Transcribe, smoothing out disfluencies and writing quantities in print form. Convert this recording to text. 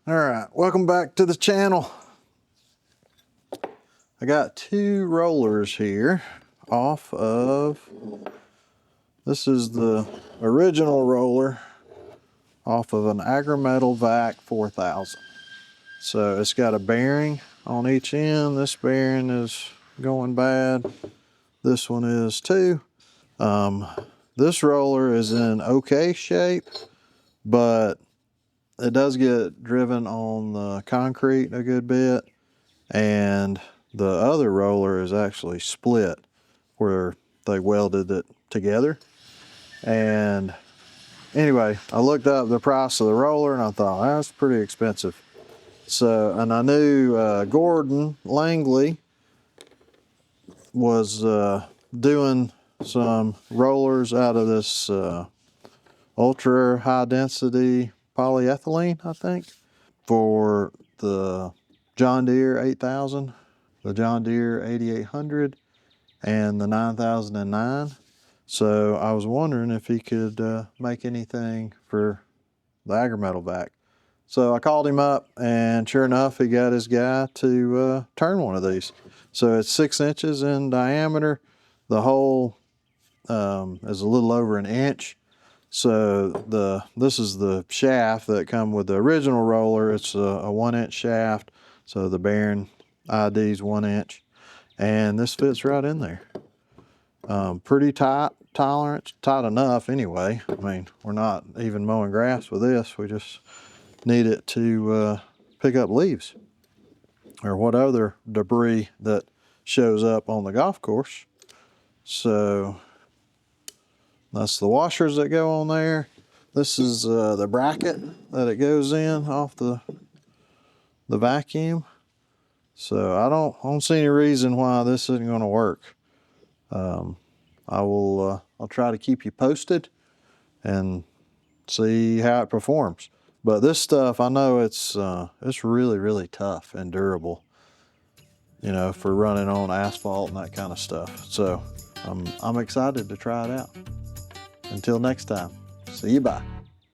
All right, welcome back to the channel. I got two rollers here off of, this is the original roller off of an Agrimetal Vac 4000. So it's got a bearing on each end. This bearing is going bad. This one is too. This roller is in okay shape, but it does get driven on the concrete a good bit, and the other roller is actually split where they welded it together. And anyway, I looked up the price of the roller and I thought, that's pretty expensive. So, and I knew Gordon Langley was doing some rollers out of this ultra high density polyethylene, I think, for the John Deere 8000, the John Deere 8800, and the 9009. So I was wondering if he could make anything for the Agrimetal Vac. So I called him up, and sure enough, he got his guy to turn one of these. So it's 6 inches in diameter. The hole is a little over an inch. So this is the shaft that come with the original roller. It's a 1 inch shaft. So the bearing ID is 1 inch, and this fits right in there. Pretty tight tolerance, tight enough anyway. I mean, we're not even mowing grass with this. We just need it to pick up leaves or what other debris that shows up on the golf course. So that's the washers that go on there. This is the bracket that it goes in off the vacuum. So I don't see any reason why this isn't going to work. I'll try to keep you posted and see how it performs. But this stuff, I know it's really, really tough and durable, you know, for running on asphalt and that kind of stuff. So I'm excited to try it out. Until next time, see you, bye.